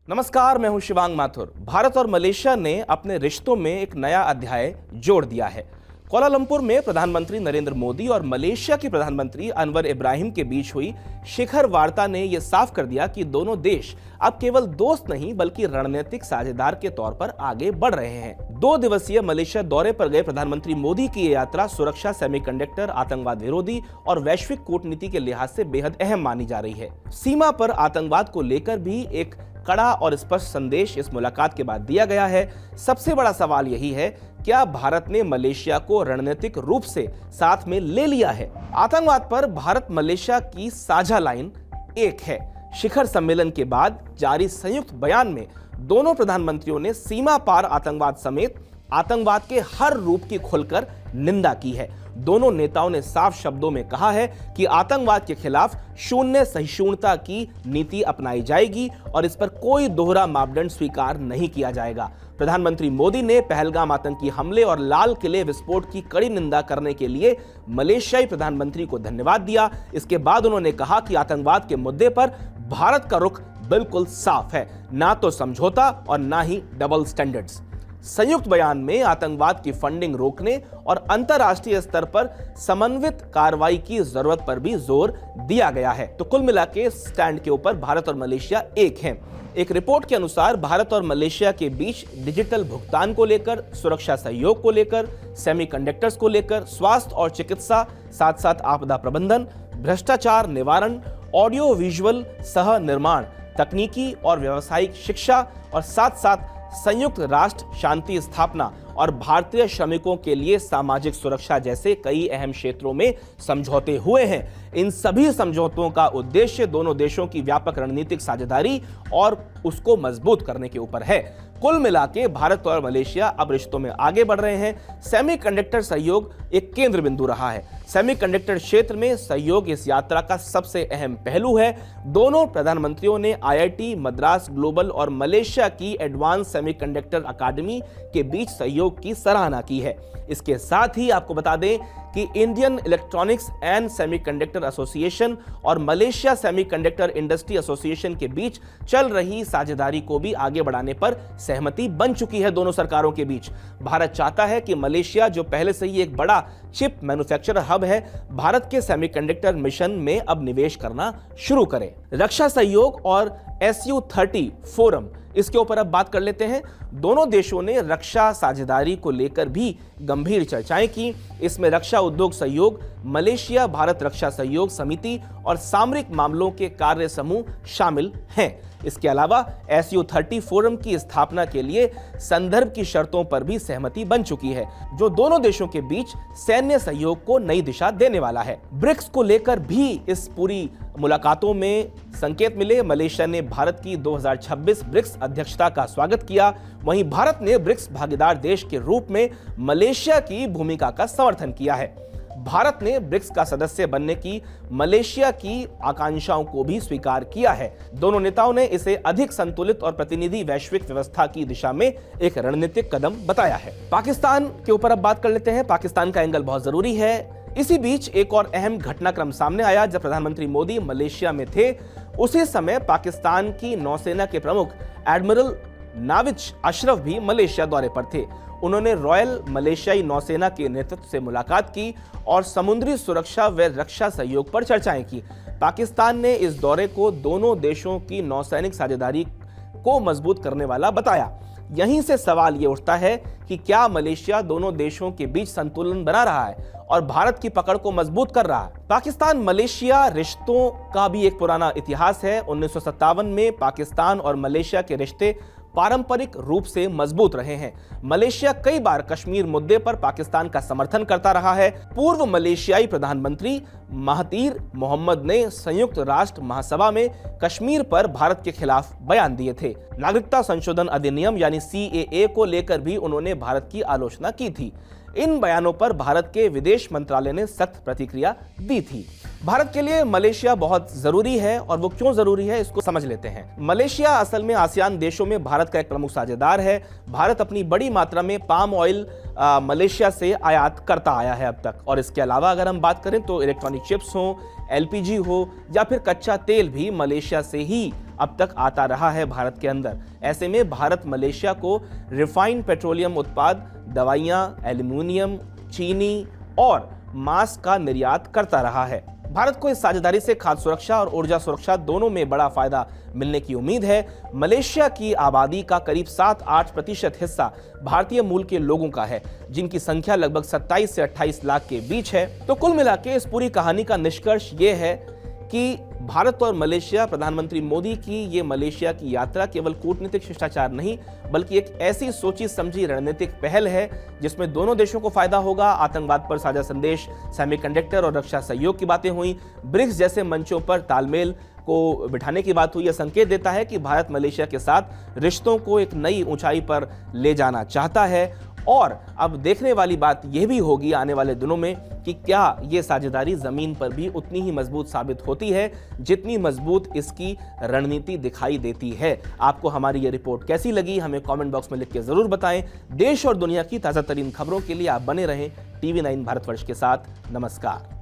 नमस्कार, मैं हूं शिवांग माथुर। भारत और मलेशिया ने अपने रिश्तों में एक नया अध्याय जोड़ दिया है। कोलालंपुर में प्रधानमंत्री नरेंद्र मोदी और मलेशिया के प्रधानमंत्री अनवर इब्राहिम के बीच हुई शिखर वार्ता ने यह साफ कर दिया कि दोनों देश अब केवल दोस्त नहीं बल्कि रणनीतिक साझेदार के तौर पर आगे बढ़ रहे हैं। 2 दिवसीय मलेशिया दौरे पर गए प्रधानमंत्री मोदी की यह यात्रा सुरक्षा, सेमीकंडक्टर, आतंकवाद विरोधी और वैश्विक कूटनीति के लिहाज से बेहद अहम मानी जा रही है। सीमा पर आतंकवाद को लेकर भी एक कड़ा और स्पष्ट संदेश इस मुलाकात के बाद दिया गया है। सबसे बड़ा सवाल यही है, क्या भारत ने मलेशिया को रणनीतिक रूप से साथ में ले लिया है? आतंकवाद पर भारत मलेशिया की साझा लाइन एक है। शिखर सम्मेलन के बाद जारी संयुक्त बयान में दोनों प्रधानमंत्रियों ने सीमा पार आतंकवाद समेत आतंकवाद के हर रूप की खुलकर निंदा की है। दोनों नेताओं ने साफ शब्दों में कहा है कि आतंकवाद के खिलाफ शून्य सहिष्णुता की नीति अपनाई जाएगी और इस पर कोई दोहरा मापदंड स्वीकार नहीं किया जाएगा। प्रधानमंत्री मोदी ने पहलगाम आतंकी हमले और लाल किले विस्फोट की कड़ी निंदा करने के लिए मलेशियाई प्रधानमंत्री को धन्यवाद दिया। इसके बाद उन्होंने कहा कि आतंकवाद के मुद्दे पर भारत का रुख बिल्कुल साफ है, ना तो समझौता और ना ही डबल स्टैंडर्ड्स। संयुक्त बयान में आतंकवाद की फंडिंग रोकने और अंतर्राष्ट्रीय स्तर पर समन्वित कार्रवाई की जरूरत पर भी जोर दिया गया है। तो कुल मिला के स्टैंड के ऊपर भारत और मलेशिया एक हैं। एक रिपोर्ट के अनुसार भारत और मलेशिया के बीच डिजिटल भुगतान को लेकर, सुरक्षा सहयोग को लेकर, सेमीकंडक्टर्स को लेकर, स्वास्थ्य और चिकित्सा, साथ साथ आपदा प्रबंधन, भ्रष्टाचार निवारण, ऑडियो विजुअल सह निर्माण, तकनीकी और व्यावसायिक शिक्षा और साथ साथ संयुक्त राष्ट्र शांति स्थापना और भारतीय श्रमिकों के लिए सामाजिक सुरक्षा जैसे कई अहम क्षेत्रों में समझौते हुए हैं। इन सभी समझौतों का उद्देश्य दोनों देशों की व्यापक रणनीतिक साझेदारी और उसको मजबूत करने के ऊपर है। कुल मिलाके भारत और मलेशिया अब रिश्तों में आगे बढ़ रहे हैं। सेमीकंडक्टर सहयोग एक केंद्र बिंदु रहा है। सेमीकंडक्टर क्षेत्र में सहयोग इस यात्रा का सबसे अहम पहलू है। दोनों प्रधानमंत्रियों ने आईआईटी मद्रास ग्लोबल और मलेशिया की एडवांस सेमीकंडक्टर अकादमी के बीच सहयोग की सराहना की है। इसके साथ ही आपको बता दें कि Indian electronics and semiconductor association और मलेशिया सेमीकंडक्टर इंडस्ट्री एसोसिएशन के बीच चल रही साझेदारी को भी आगे बढ़ाने पर सहमति बन चुकी है दोनों सरकारों के बीच। भारत चाहता है कि मलेशिया, जो पहले से ही एक बड़ा चिप मैन्युफैक्चरर हब है, भारत के सेमीकंडक्टर मिशन में अब निवेश करना शुरू करे। रक्षा सहयोग और SU30 फोरम, इसके ऊपर अब बात कर लेते हैं। दोनों देशों ने रक्षा साझेदारी को लेकर भी गंभीर चर्चाएं की। इसमें रक्षा उद्योग सहयोग, मलेशिया भारत रक्षा सहयोग समिति और सामरिक मामलों के कार्य समूह शामिल हैं। इसके अलावा SU30 फोरम की स्थापना के लिए संदर्भ की शर्तों पर भी सहमति बन चुकी है, जो दोनों देशों के बीच सैन्य सहयोग को नई दिशा देने वाला है। ब्रिक्स को लेकर भी इस पूरी मुलाकातों में संकेत मिले। मलेशिया ने भारत की 2026 ब्रिक्स अध्यक्षता का स्वागत किया। वहीं भारत ने ब्रिक्स भागीदार देश के रूप में मलेशिया की भूमिका का समर्थन किया है। भारत ने ब्रिक्स का सदस्य बनने की मलेशिया की आकांक्षाओं को भी स्वीकार किया है। दोनों नेताओं ने इसे अधिक संतुलित और प्रतिनिधि वैश्विक व्यवस्था की दिशा में एक रणनीतिक कदम बताया है। पाकिस्तान के ऊपर अब बात कर लेते हैं। पाकिस्तान का एंगल बहुत जरूरी है। इसी बीच एक और अहम घटनाक्रम सामने आया। जब प्रधानमंत्री मोदी मलेशिया में थे, उसी समय पाकिस्तान की नौसेना के प्रमुख एडमिरल नाविद अशरफ भी मलेशिया दौरे पर थे। उन्होंने रॉयल मलेशियाई नौसेना के नेतृत्व से मुलाकात की और समुद्री सुरक्षा व रक्षा सहयोग पर चर्चाएं की। पाकिस्तान ने इस दौरे को दोनों देशों की नौसैनिक साझेदारी को मजबूत करने वाला बताया। यहीं से सवाल ये उठता है कि क्या मलेशिया दोनों देशों के बीच संतुलन बना रहा है और भारत की पकड़ को मजबूत कर रहा है? पाकिस्तान मलेशिया रिश्तों का भी एक पुराना इतिहास है। 1957 में पाकिस्तान और मलेशिया के रिश्ते पारंपरिक रूप से मजबूत रहे हैं। मलेशिया कई बार कश्मीर मुद्दे पर पाकिस्तान का समर्थन करता रहा है। पूर्व मलेशियाई प्रधानमंत्री महातीर मोहम्मद ने संयुक्त राष्ट्र महासभा में कश्मीर पर भारत के खिलाफ बयान दिए थे। नागरिकता संशोधन अधिनियम यानी CAA को लेकर भी उन्होंने भारत की आलोचना की थी। इन बयानों पर भारत के विदेश मंत्रालय ने सख्त प्रतिक्रिया दी थी। भारत के लिए मलेशिया बहुत जरूरी है और वो क्यों जरूरी है, इसको समझ लेते हैं। मलेशिया असल में आसियान देशों में भारत का एक प्रमुख साझेदार है। भारत अपनी बड़ी मात्रा में पाम ऑयल मलेशिया से आयात करता आया है अब तक। और इसके अलावा अगर हम बात करें तो इलेक्ट्रॉनिक चिप्स हो, LPG हो या फिर कच्चा तेल भी मलेशिया से ही अब तक आता रहा है भारत के अंदर। ऐसे में भारत मलेशिया को रिफाइंड पेट्रोलियम उत्पाद, दवाइयां, एल्यूमिनियम, चीनी और मांस का निर्यात करता रहा है। भारत को इस साझेदारी से खाद्य सुरक्षा और ऊर्जा सुरक्षा दोनों में बड़ा फायदा मिलने की उम्मीद है। मलेशिया की आबादी का करीब 7-8% हिस्सा भारतीय मूल के लोगों का है, जिनकी संख्या लगभग 27 से 28 लाख के बीच है। तो कुल मिलाकर इस पूरी कहानी का निष्कर्ष ये है कि भारत और मलेशिया, प्रधानमंत्री मोदी की ये मलेशिया की यात्रा केवल कूटनीतिक शिष्टाचार नहीं, बल्कि एक ऐसी सोची समझी रणनीतिक पहल है जिसमें दोनों देशों को फायदा होगा। आतंकवाद पर साझा संदेश, सेमीकंडक्टर और रक्षा सहयोग की बातें हुई, ब्रिक्स जैसे मंचों पर तालमेल को बिठाने की बात हुई। यह संकेत देता है कि भारत मलेशिया के साथ रिश्तों को एक नई ऊंचाई पर ले जाना चाहता है। और अब देखने वाली बात यह भी होगी आने वाले दिनों में कि क्या ये साझेदारी जमीन पर भी उतनी ही मजबूत साबित होती है जितनी मजबूत इसकी रणनीति दिखाई देती है। आपको हमारी ये रिपोर्ट कैसी लगी, हमें कमेंट बॉक्स में लिख के जरूर बताएं। देश और दुनिया की ताजा तरीन खबरों के लिए आप बने रहें TV9 भारतवर्ष के साथ। नमस्कार।